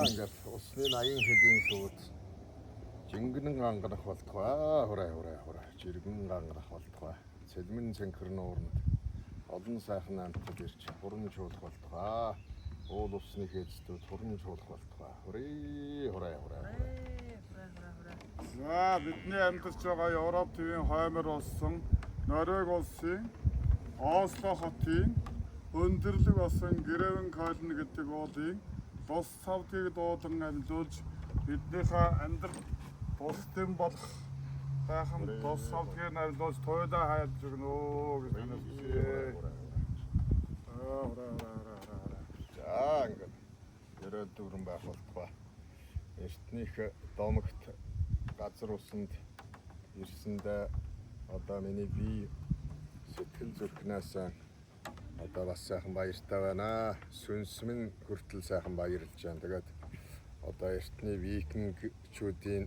ингээд усны 80 хэдийн сууд жингэн ганганах болтугай хураа жиргэн ганганах болтугай цэлмэн цэнхэр нууранд олон сайхан амттад ирж хуран чуулах болтугай уул усны хэзтүүд хуран чуулах болтугай хураа. За бидний амьдарч байгаа Европ төвийн хоймор улсын Норвеги улсын Осло хотын өндөрлөг болсон Гревен Колон гэдэг уулын бус цавдгийг дуудан амьлуулж биднийхээ амьдрал бусдын болох сайхан бус цавдгийг амьлуулж туйлаа хайлж өгнө гэж хэлсэн. За ингээд ерөөд дүүрэн байх болтугай. Эртнийх домогт газар усанд ирсэндээ одоо миний бие сэтгэл зүрхнээс одоо бас сайхан баяртай байна. Сүнсмэн хүртэл сайхан баярлж байна. Тэгээд одоо эртний викингчүүдийн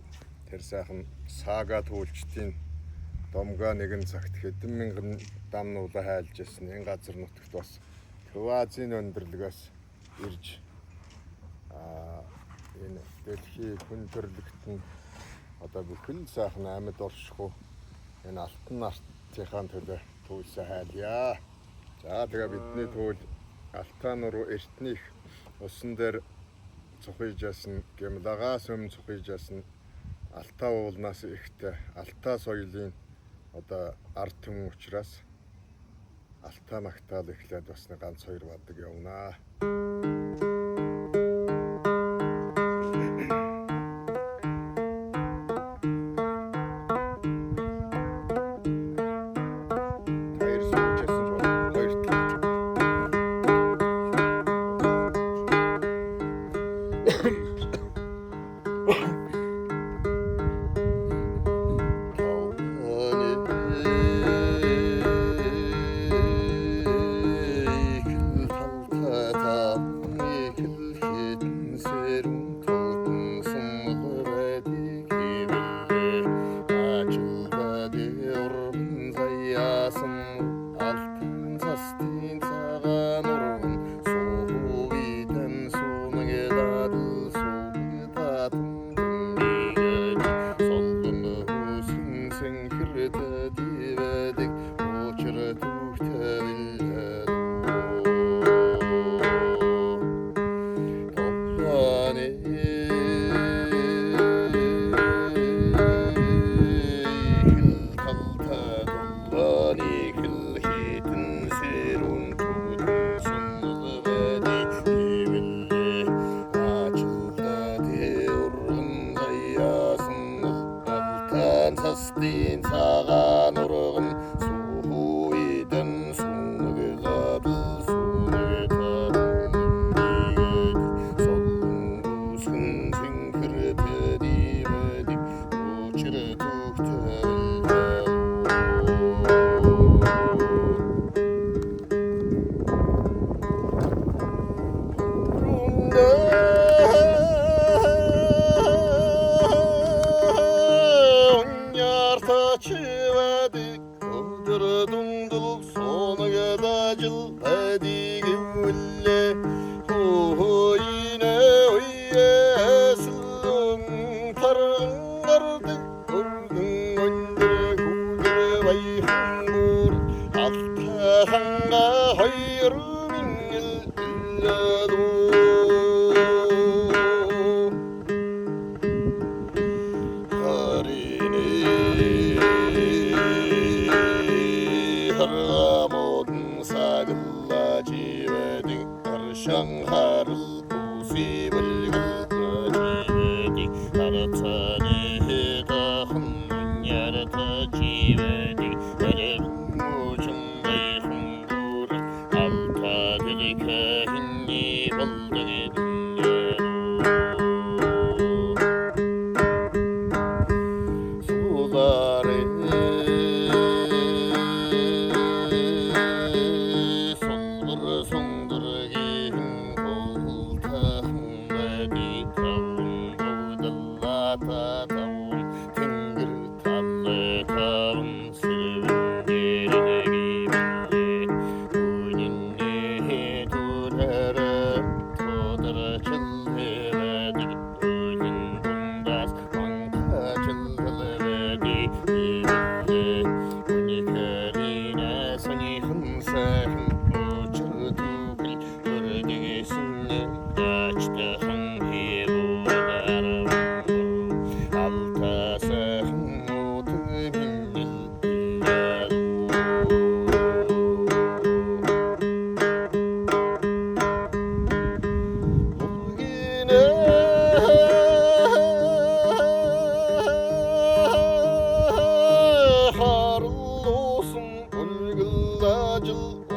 тэр сайхан сага туулчдын домгоо нэгэн цагт хэдэн мянган дамнуулаа хайлж ирсэн. Энэ газар нутагт бас Азийн өндөрлөгөөс ирж энэ дэлхийн хүн төрлөختөнд одоо бүхэн сайхан амьд оршихуу энэ алтан нартынхаа төлөө туйлсаа хайлъя. За тэгээ бидний туйл алтан нур эртнийх усан дээр цухиж ясна гэмлагаас өмнө цухиж ясна алтаа уулнаас ихтэй алтаа соёлын одоо ард түмэн учраас алтаа магтаал эхлээд бас нэг ганц хоёр бадаг явнаа.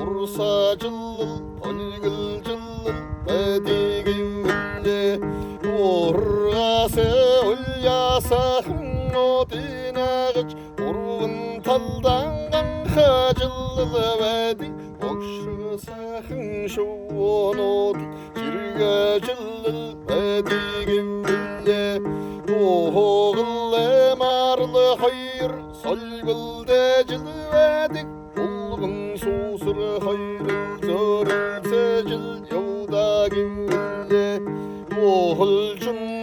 урса жылыл өлгül жылыл бәдегімді орғасы өляса хымотин ағыч ұрғын талданған қажылыл бәді оқшыса хын шуоноды жүрге жылыл бәдегімді оғылы марлы хайыр солгылды жылы бәдік Улgun susur hayrıl zörülse jıl yolda gimle Oğulcum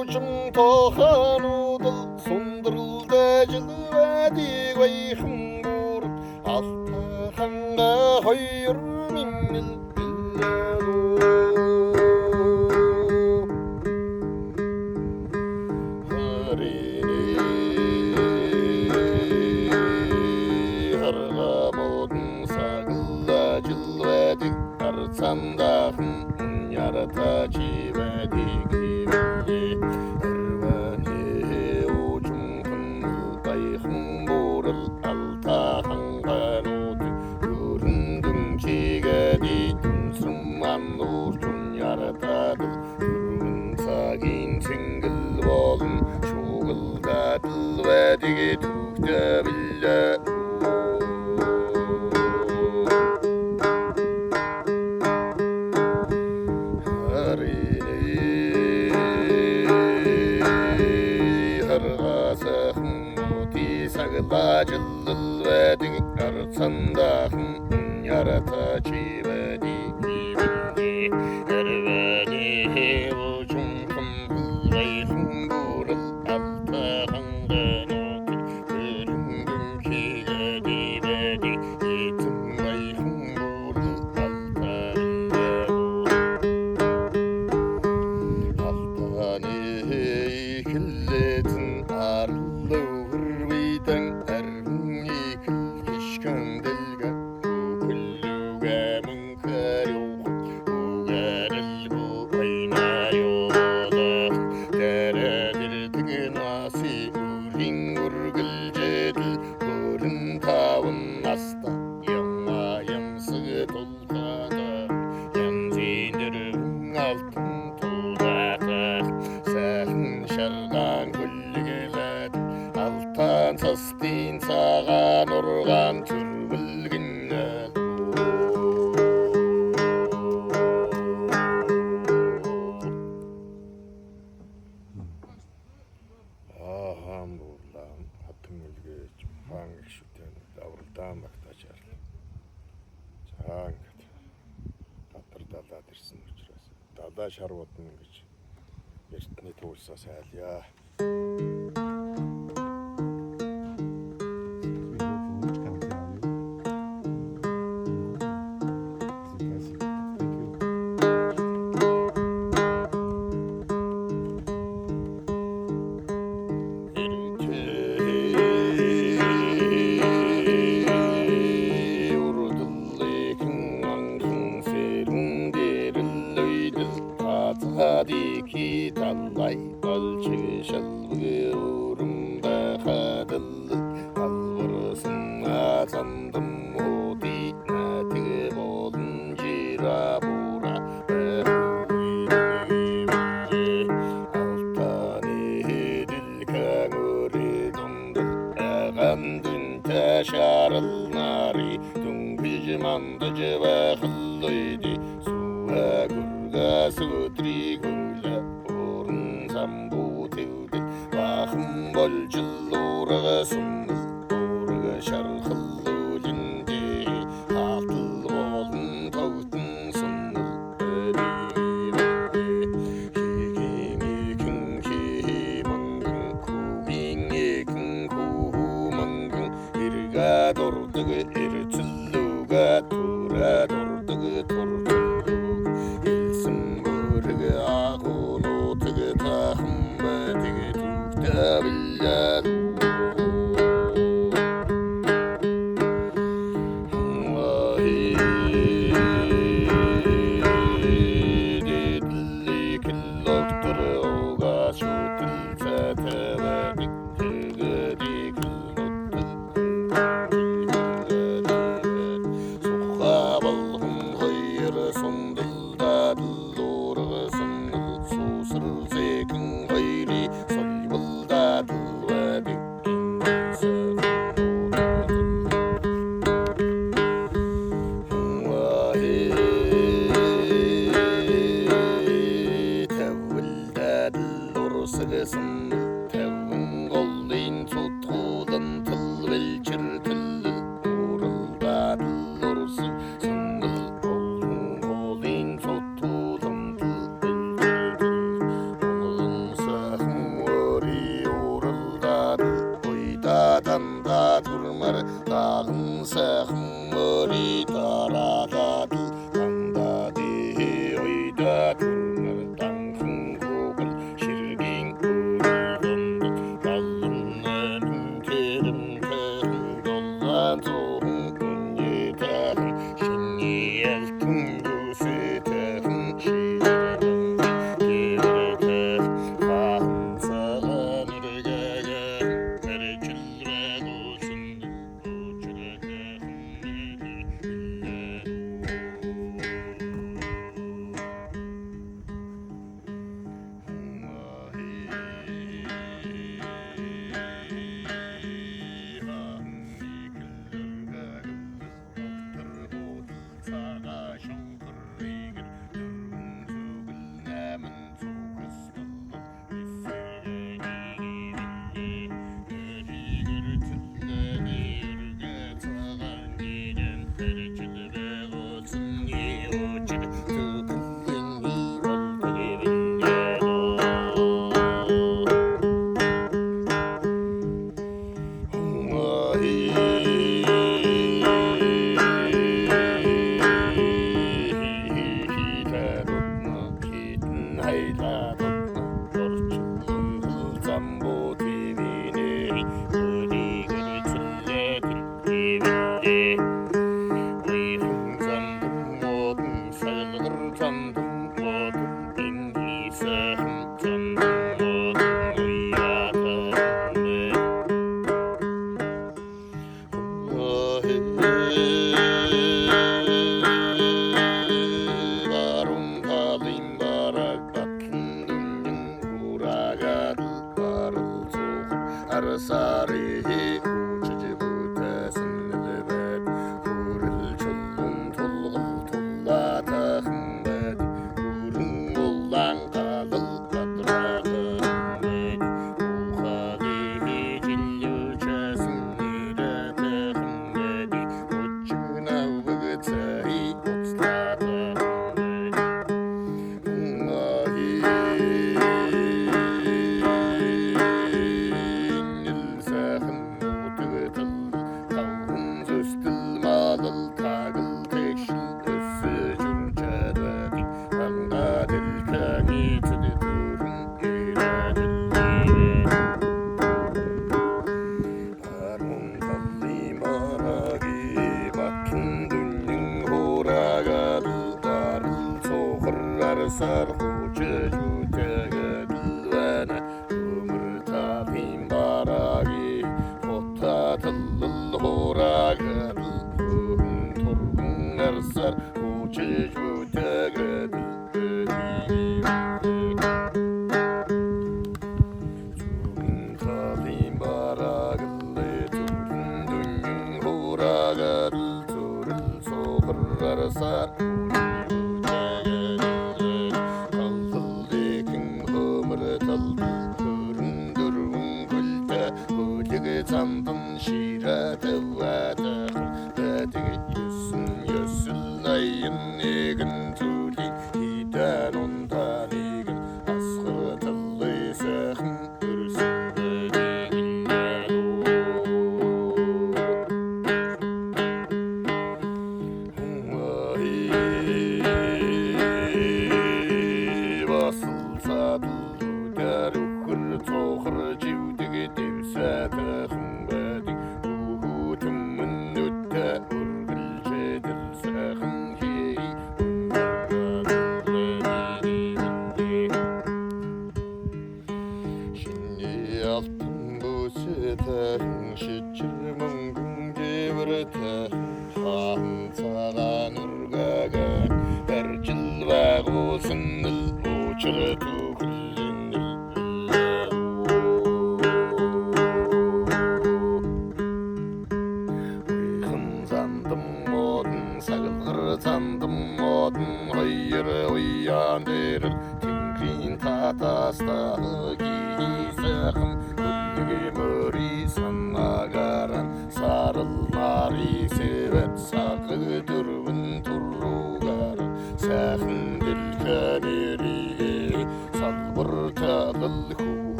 ucum tohan udıl Sundırıldı jıl vadik vayhım burut Altahanga hayır minnil billadu Sandahım yarata çivedik Ervani ucum kınıl bayhım burul Altahan kanudi Göründüm çigedi Tünsürman ucun yaratadır Durgun sakin singil bolun Şoğılda dilvedigi tükte bille Sağlacılıl vedik arsandahım yarata çivedik bildi Erveni ucum kımbıl gayhım burul altahan ganotil Göründüm ki gedi bedi yetim gayhım burul altahan ganotil Altani killetin arlı Urviden erhun yekil kişkan delga Kulluga munkar yoğun Ugaril bu ayna yoğda Deredir tıgınası Urin urgul cedil Urun tavun asta Yama yamsı tolgada Yan zindirun altın tolgada Sahın şargan kullugelat Altan sastin sağan organ türbülgünler Aham buğulam Atın ülge çupan şüten Davırdan baktacar Çağın kat Katır dada dirsin uçurası Dada şarvatının güç Ertine toğuşsa səhəl ya Sadiki tallay balçı şalbı uğrumda kadıllı Kalvırısına sandım o dinatı bolun cira bura Altani dilkan uri dondul Ağan dün teşarıl nari Dün bilcimandı ceva kıllıydı Suha gurga sutri gula Orun sambu tevdi Vahım bol cılluğrağı sundul Orga şarkıllu lindi Hatıl olun tavtın sundul Kikini kün ki mangın Kuvini kün kuhu mangın Irga dordugu irtülluga Tura dordugu tortulluga İlsim bırgı ağulu tıgı tahımba Tıgı tukta billadu Dedilli killoktur oga şutil satevadik Tıgı dikil nuttil сар хүчжүүтэгэлвэнэ өмөр талын бараги хотатыллуурагэл турган арсар хүчжүүтэгэлвэнэ Sar kaldıldın ömrütel öründürün gülde ödege sandın şirete vade ödege yüzülleyin negin tuli iden ondan negin asgıtıllı sakın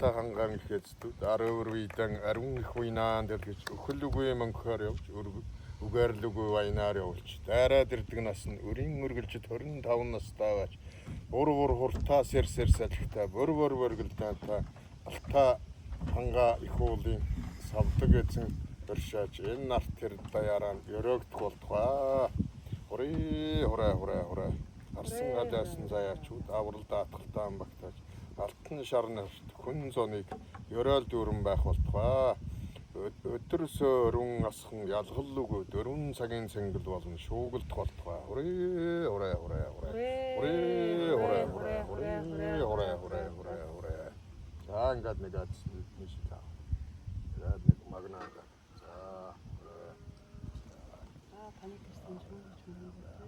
Hangang хэлэхэд арөөр үйдэн ариун их уйнаан дэлгэж өхөлүгүй мөнхөр явж үгээрлүгүй вайнаар явуулж дайраад ирдэг нас нь өрийн өргөлж 25 настай байж бүр хуртаа сэр салхитай бүр өргөлтэй алта ханга их уулын савдаг эзэн өршөөж энэ нарт тэр даяараа өрөөгдөх болтугай хураа арсан гадаасан заяачуд аврал даатгалтаан багтааж алтан шарнарт хүн зоныг ёроол дүүрэн байх болтугай. Өдөрсөө өрөн асхан ялгаллуугүй 4 цагийн сэнгэл болон шуугилдах болтугай. За ингээд нэг адс та. Яг нэг магнаа. За. Таны гэсэн ч юм уу ч юм уу.